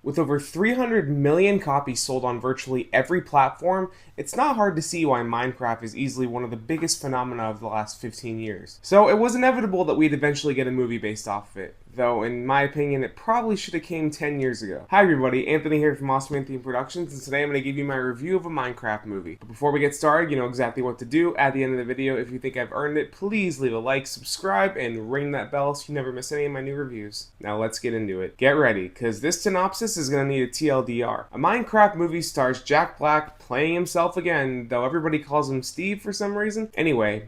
With over 300 million copies sold on virtually every platform, it's not hard to see why Minecraft is easily one of the biggest phenomena of the last 15 years. So it was inevitable that we'd eventually get a movie based off of it, though in my opinion it probably should have came 10 years ago. Hi everybody, Anthony here from Awesome Theme Productions, and today I'm going to give you my review of a Minecraft movie. But before we get started, you know exactly what to do. At the end of the video, if you think I've earned it, please leave a like, subscribe, and ring that bell so you never miss any of my new reviews. Now let's get into it. Get ready, because this synopsis is going to need a TLDR. A Minecraft movie stars Jack Black playing himself again, though everybody calls him Steve for some reason. Anyway,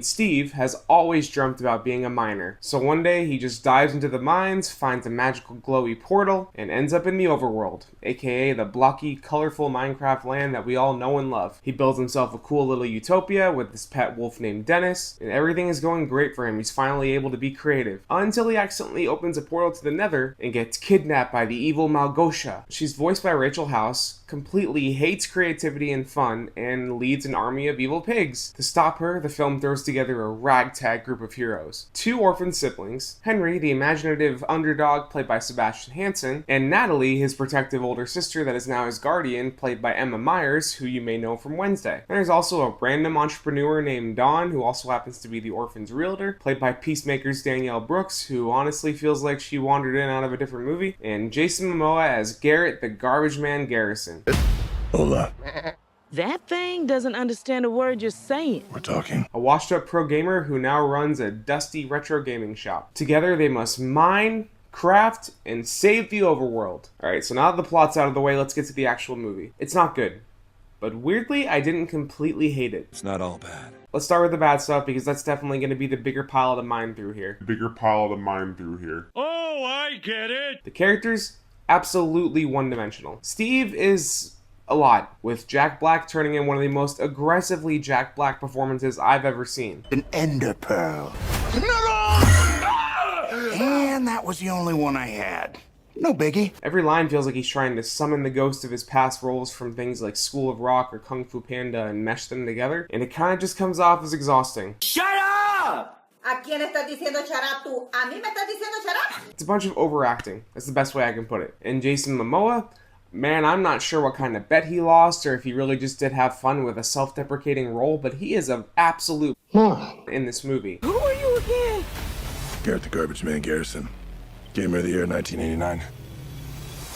Steve, has always dreamt about being a miner. So one day he just dives into the mines, finds a magical glowy portal, and ends up in the overworld, aka the blocky, colorful Minecraft land that we all know and love. He builds himself a cool little utopia with his pet wolf named Dennis, and everything is going great for him. He's finally able to be creative, until he accidentally opens a portal to the Nether and gets kidnapped by the evil Malgosha. She's voiced by Rachel House, completely hates creativity and fun, and leads an army of evil pigs. To stop her, the film throws together a ragtag group of heroes. Two orphan siblings, Henry, the imaginative underdog played by Sebastian Hansen, and Natalie, his protective older sister that is now his guardian, played by Emma Myers, who you may know from Wednesday. And there's also a random entrepreneur named Dawn, who also happens to be the orphan's realtor, played by Peacemaker's Danielle Brooks, who honestly feels like she wandered in out of a different movie, and Jason Momoa as Garrett, the garbage man Garrison. Hola. That thing doesn't understand a word you're saying. We're talking. A washed-up pro gamer who now runs a dusty retro gaming shop. Together they must mine, craft, and save the overworld. Alright, so now that the plot's out of the way, let's get to the actual movie. It's not good, but weirdly, I didn't completely hate it. It's not all bad. Let's start with the bad stuff, because that's definitely going to be the bigger pile to mine through here. Oh, I get it! The characters, absolutely one-dimensional. Steve is a lot, with Jack Black turning in one of the most aggressively Jack Black performances I've ever seen. An ender pearl. And that was the only one I had. No biggie. Every line feels like he's trying to summon the ghost of his past roles from things like School of Rock or Kung Fu Panda and mesh them together, and it kind of just comes off as exhausting. Shut up! ¿A quién estás diciendo shut up tú? ¿A mí me estás diciendo shut up? It's a bunch of overacting. That's the best way I can put it. And Jason Momoa, man, I'm not sure what kind of bet he lost or if he really just did have fun with a self-deprecating role, but he is an absolute in this movie. Who are you again? Garrett the Garbage Man Garrison. Gamer of the Year 1989.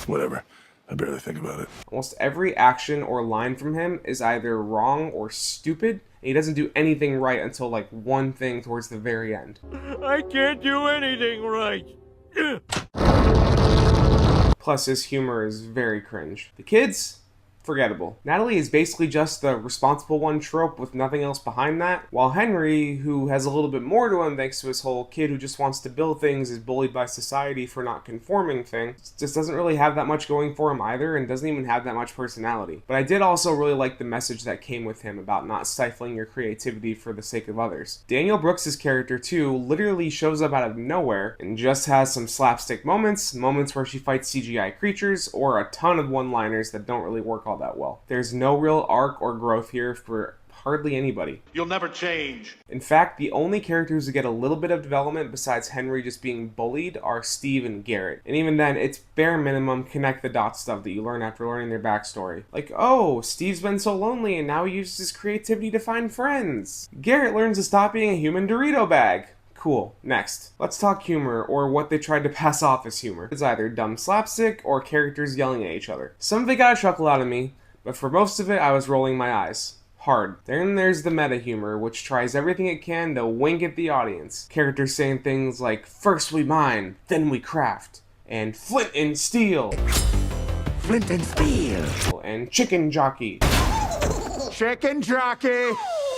Whatever. I barely think about it. Almost every action or line from him is either wrong or stupid. He doesn't do anything right until like one thing towards the very end. I can't do anything right. Plus, his humor is very cringe. The kids? Forgettable. Natalie is basically just the responsible one trope with nothing else behind that, while Henry, who has a little bit more to him thanks to his whole kid who just wants to build things is bullied by society for not conforming thing, just doesn't really have that much going for him either and doesn't even have that much personality. But I did also really like the message that came with him about not stifling your creativity for the sake of others. Danielle Brooks' character too literally shows up out of nowhere and just has some slapstick moments where she fights CGI creatures, or a ton of one-liners that don't really work all that well. There's no real arc or growth here for hardly anybody. You'll never change. In fact, the only characters who get a little bit of development besides Henry just being bullied are Steve and Garrett. And even then, it's bare minimum connect the dots stuff that you learn after learning their backstory. Like, oh, Steve's been so lonely and now he uses his creativity to find friends. Garrett learns to stop being a human Dorito bag. Cool. Next. Let's talk humor, or what they tried to pass off as humor. It's either dumb slapstick or characters yelling at each other. Some of it got a chuckle out of me, but for most of it I was rolling my eyes. Hard. Then there's the meta humor, which tries everything it can to wink at the audience. Characters saying things like, first we mine, then we craft, and flint and steel, Flint and steel. and chicken jockey. Chicken jockey.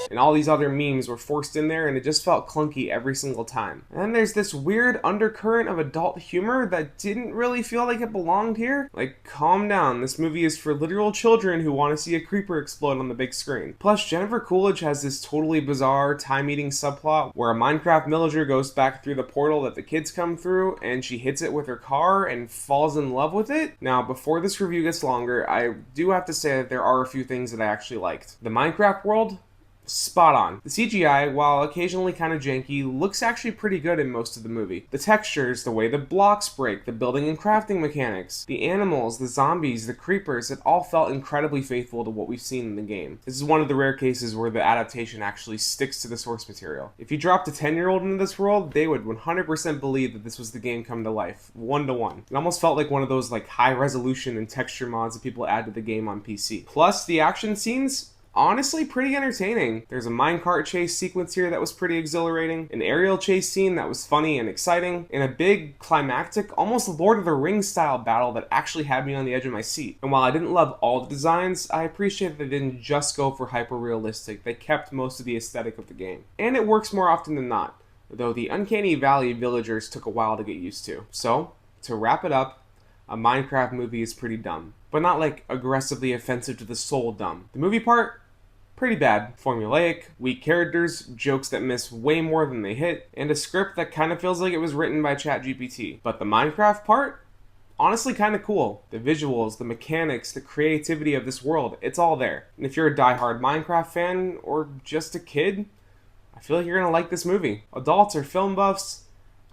And all these other memes were forced in there, and it just felt clunky every single time. And then there's this weird undercurrent of adult humor that didn't really feel like it belonged here. Like, calm down, this movie is for literal children who want to see a creeper explode on the big screen. Plus, Jennifer Coolidge has this totally bizarre time-eating subplot where a Minecraft villager goes back through the portal that the kids come through, and she hits it with her car and falls in love with it. Now, before this review gets longer, I do have to say that there are a few things that I actually liked. The Minecraft world, Spot on. The CGI, while occasionally kind of janky, looks actually pretty good in most of the movie. The textures, the way the blocks break, the building and crafting mechanics, the animals, the zombies, the creepers, it all felt incredibly faithful to what we've seen in the game. This is one of the rare cases where the adaptation actually sticks to the source material. If you dropped a 10-year-old into this world, they would 100% believe that this was the game come to life, 1-to-1. It almost felt like one of those high resolution and texture mods that people add to the game on PC. Plus, the action scenes, honestly pretty entertaining. There's a minecart chase sequence here that was pretty exhilarating, an aerial chase scene that was funny and exciting, and a big climactic, almost Lord of the Rings style battle that actually had me on the edge of my seat. And while I didn't love all the designs, I appreciate that they didn't just go for hyper-realistic, they kept most of the aesthetic of the game. And it works more often than not, though the Uncanny Valley villagers took a while to get used to. So, to wrap it up, a Minecraft movie is pretty dumb, but not aggressively offensive to the soul dumb. The movie part, pretty bad. Formulaic, weak characters, jokes that miss way more than they hit, and a script that kind of feels like it was written by ChatGPT. But the Minecraft part? Honestly kind of cool. The visuals, the mechanics, the creativity of this world, it's all there. And if you're a diehard Minecraft fan, or just a kid, I feel like you're gonna like this movie. Adults or film buffs,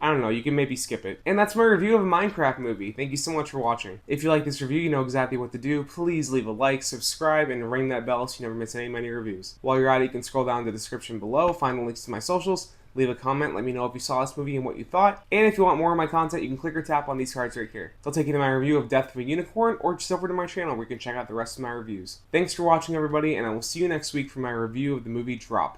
I don't know, you can maybe skip it. And that's my review of a Minecraft movie. Thank you so much for watching. If you like this review, you know exactly what to do. Please leave a like, subscribe, and ring that bell so you never miss any of my new reviews. While you're at it, you can scroll down to the description below, find the links to my socials, leave a comment, let me know if you saw this movie and what you thought. And if you want more of my content, you can click or tap on these cards right here. They'll take you to my review of Death of a Unicorn, or just over to my channel where you can check out the rest of my reviews. Thanks for watching, everybody, and I will see you next week for my review of the movie Drop.